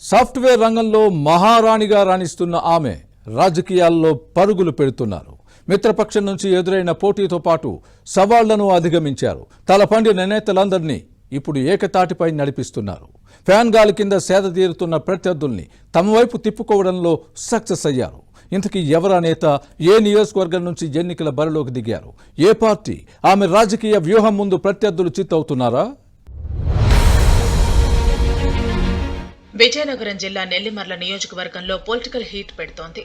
Software రంగంలో మహారాణిగా రాణిస్తున్న ఆమె రాజకీయాల్లో పరుగులు పెడుతున్నారు. మిత్రపక్షం నుంచి ఎదురైన పోటీతో పాటు సవాళ్లను అధిగమించారు. తలపండిన నేతలందరినీ ఇప్పుడు ఏకతాటిపై నడిపిస్తున్నారు. ఫ్యాన్ గాలి కింద సేద తీరుతున్న ప్రత్యర్థుల్ని తమ వైపు తిప్పుకోవడంలో సక్సెస్ అయ్యారు. ఇంతకీ ఎవరా నేత, ఏ నియోజకవర్గం నుంచి ఎన్నికల బరిలోకి దిగారు, ఏ పార్టీ, ఆమె రాజకీయ వ్యూహం ముందు ప్రత్యర్థులు చిత్తవుతున్నారా? విజయనగరం జిల్లా నెల్లిమర్ల నియోజకవర్గంలో పొలిటికల్ హీట్ పెడుతోంది.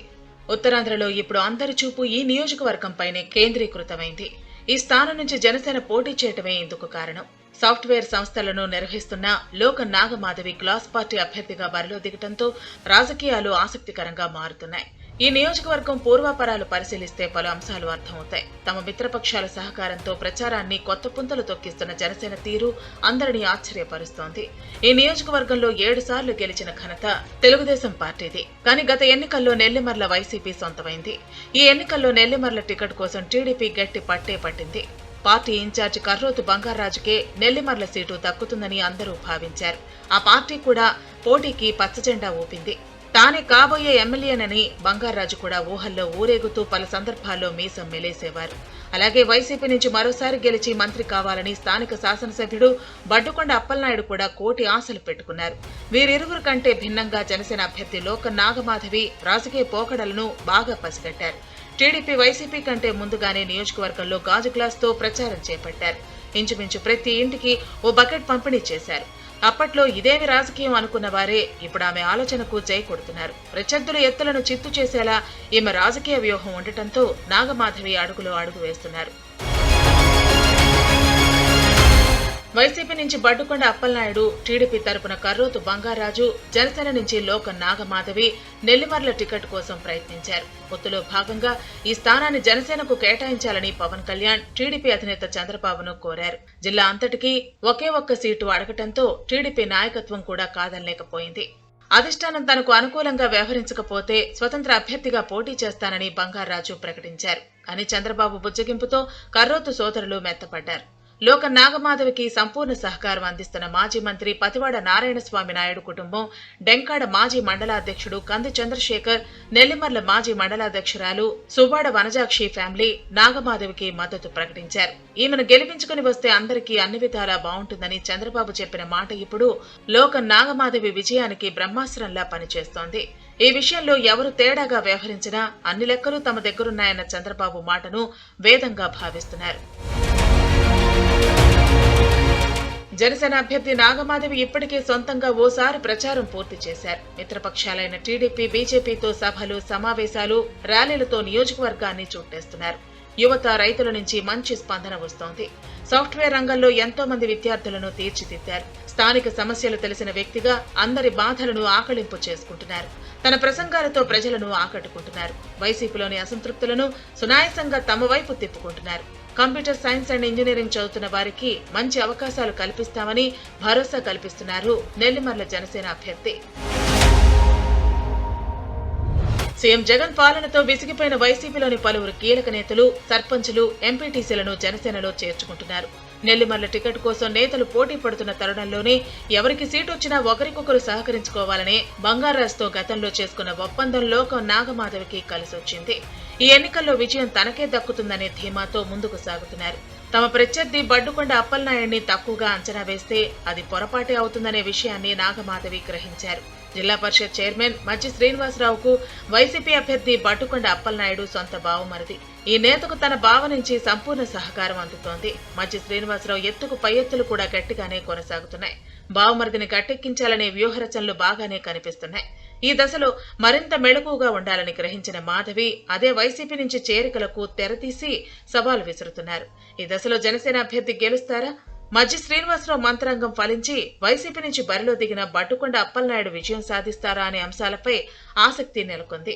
ఉత్తరాంధ్రలో ఇప్పుడు అందరి చూపు ఈ నియోజకవర్గంపైనే కేంద్రీకృతమైంది. ఈ స్థానం నుంచి జనసేన పోటీ చేయటమే ఇందుకు కారణం. సాఫ్ట్వేర్ సంస్థలను నిర్వహిస్తున్న లోక నాగమాధవి క్లాస్ పార్టీ అభ్యర్థిగా బరిలో దిగటంతో రాజకీయాలు ఆసక్తికరంగా మారుతున్నాయి. ఈ నియోజకవర్గం పూర్వాపరాలు పరిశీలిస్తే పలు అంశాలు అర్థమవుతాయి. తమ మిత్రపక్షాల సహకారంతో ప్రచారాన్ని కొత్త పుంతలు తొక్కిస్తున్న జనసేన తీరు అందరినీ ఆశ్చర్యపరుస్తోంది. ఈ నియోజకవర్గంలో 7 సార్లు గెలిచిన ఘనత తెలుగుదేశం పార్టీది. కానీ గత ఎన్నికల్లో నెల్లిమర్ల వైసీపీ సొంతమైంది. ఈ ఎన్నికల్లో నెల్లిమర్ల టికెట్ కోసం టీడీపీ గట్టి పట్టే పట్టింది. పార్టీ ఇన్ఛార్జి కర్రోతు బంగారాజుకే నెల్లిమర్ల సీటు దక్కుతుందని అందరూ భావించారు. ఆ పార్టీ కూడా పోటీకి పచ్చజెండా ఊపింది. తానే కాబోయే ఎమ్మెల్యేనని బంగారాజు కూడా ఊహల్లో ఊరేగుతూ పలు సందర్భాల్లో మీసం మెలేసేవారు. అలాగే వైసీపీ నుంచి మరోసారి గెలిచి మంత్రి కావాలని స్థానిక శాసనసభ్యుడు బడ్డుకొండ అప్పలనాయుడు కూడా కోటి ఆశలు పెట్టుకున్నారు. వీరిరువురు కంటే భిన్నంగా జనసేన అభ్యర్థి లోక నాగమాధవి రాజకీయ పోకడలను బాగా పసిగట్టారు. టీడీపీ వైసీపీ కంటే ముందుగానే నియోజకవర్గంలో గాజు గ్లాస్తో ప్రచారం చేపట్టారు. ఇంచుమించు ప్రతి ఇంటికి ఓ బకెట్ పంపిణీ చేశారు. అప్పట్లో ఇదేమి రాజకీయం అనుకున్న వారే ఇప్పుడు ఆమె ఆలోచనకు జై కొడుతున్నారు. ప్రత్యర్థుల ఎత్తులను చిత్తు చేసేలా ఈమె రాజకీయ వ్యూహం ఉండటంతో నాగమాధవి అడుగులో అడుగు వేస్తున్నారు. వైసీపీ నుంచి బడ్డుకొండ అప్పలనాయుడు, టీడీపీ తరపున కర్రోతు బంగారాజు, జనసేన నుంచి లోక నాగమాధవి నెల్లిమర్ల టికెట్ కోసం ప్రయత్నించారు. పొత్తులో భాగంగా ఈ స్థానాన్ని జనసేనకు కేటాయించాలని పవన్ కళ్యాణ్ టీడీపీ అధినేత చంద్రబాబును కోరారు. జిల్లా అంతటికీ ఒకే ఒక్క సీటు అడగటంతో టీడీపీ నాయకత్వం కూడా కాదనలేకపోయింది. అధిష్టానం తనకు అనుకూలంగా వ్యవహరించకపోతే స్వతంత్ర అభ్యర్థిగా పోటీ చేస్తానని బంగారాజు ప్రకటించారు. కానీ చంద్రబాబు బుజ్జగింపుతో కర్రోతు సోదరులు మెత్తపడ్డారు. లోక నాగమాధవికి సంపూర్ణ సహకారం అందిస్తున్న మాజీ మంత్రి పతివాడ నారాయణస్వామి నాయుడు కుటుంబం, డెంకాడ మాజీ మండలాధ్యక్షుడు కంది చంద్రశేఖర్, నెల్లిమర్ల మాజీ మండలాధ్యక్షురాలు సుబాడ వనజాక్షి ఫ్యామిలీ నాగమాధవికి మద్దతు ప్రకటించారు. ఈమెను గెలిపించుకుని వస్తే అందరికీ అన్ని విధాలా బాగుంటుందని చంద్రబాబు చెప్పిన మాట ఇప్పుడు లోక నాగమాధవి విజయానికి బ్రహ్మాస్త్రంలా పనిచేస్తోంది. ఈ విషయంలో ఎవరు తేడాగా వ్యవహరించినా అన్ని లెక్కలు తమ దగ్గరున్నాయన్న చంద్రబాబు మాటను వేదంగా భావిస్తున్నారు. జనసేన అభ్యర్థి నాగమాధవి ఇప్పటికే సొంతంగా ఓసారి ప్రచారం పూర్తి చేశారు. మిత్రపక్షాలైన టీడీపీ, బీజేపీతో సభలు, సమావేశాలు, ర్యాలీలతో నియోజకవర్గాన్ని చుట్టేస్తున్నారు. యువత, రైతుల నుంచి మంచి స్పందన వస్తోంది. సాఫ్ట్వేర్ రంగంలో ఎంతో మంది విద్యార్థులను తీర్చిదిద్దారు. స్థానిక సమస్యలు తెలిసిన వ్యక్తిగా అందరి బాధలను ఆకళింపు చేసుకుంటున్నారు. తన ప్రసంగాలతో ప్రజలను ఆకట్టుకుంటున్నారు. వైసీపీలోని అసంతృప్తులను సునాయాసంగా తమ వైపు తిప్పుకుంటున్నారు. కంప్యూటర్ సైన్స్ అండ్ ఇంజనీరింగ్ చదువుతున్న వారికి మంచి అవకాశాలు కల్పిస్తామని భరోసా కల్పిస్తున్నారు నెల్లిమర్ల జనసేన అభ్యర్థి. సీఎం జగన్ పాలనతో విసిగిపోయిన వైసీపీలోని పలువురు కీలక నేతలు, సర్పంచులు, ఎంపీటీసీలను జనసేనలో చేర్చుకుంటున్నారు. నెల్లిమర్ల టికెట్ కోసం నేతలు పోటీ పడుతున్న తరుణంలోనే ఎవరికి సీటు వచ్చినా ఒకరికొకరు సహకరించుకోవాలనే బంగారాజుతో గతంలో చేసుకున్న ఒప్పందం లోక నాగమాధవికి కలిసొచ్చింది. ఈ ఎన్నికల్లో విజయం తనకే దక్కుతుందనే ధీమాతో ముందుకు సాగుతున్నారు. తమ ప్రత్యర్థి బడ్డుకొండ అప్పలనాయుడిని తక్కువగా అంచనా వేస్తే అది పొరపాటే అవుతుందనే విషయాన్ని నాగమాధవి గ్రహించారు. జిల్లా పరిషత్ చైర్మన్ మజ్జి శ్రీనివాసరావుకు వైసీపీ అభ్యర్థి బడ్డుకొండ అప్పలనాయుడు సొంత బావమరిది. ఈ నేతకు తన బావ నుంచి సంపూర్ణ సహకారం అందుతోంది. మజ్జి శ్రీనివాసరావు ఎత్తుకు పై ఎత్తులు కూడా గట్టిగానే కొనసాగుతున్నాయి. బావమరిదిని గట్టెక్కించాలనే వ్యూహరచనలు బాగానే కనిపిస్తున్నాయి. ఈ దశలో మరింత మెళకువగా ఉండాలని గ్రహించిన మాధవి అదే వైసీపీ నుంచి చేరికలకు తెరతీసి సవాల్ విసురుతున్నారు. ఈ దశలో జనసేన అభ్యర్థి గెలుస్తారా? మజ్జి శ్రీనివాసరావు మంత్రాంగం ఫలించి వైసీపీ నుంచి బరిలో దిగిన బడ్డుకొండ అప్పలనాయుడు విజయం సాధిస్తారా అనే అంశాలపై ఆసక్తి నెలకొంది.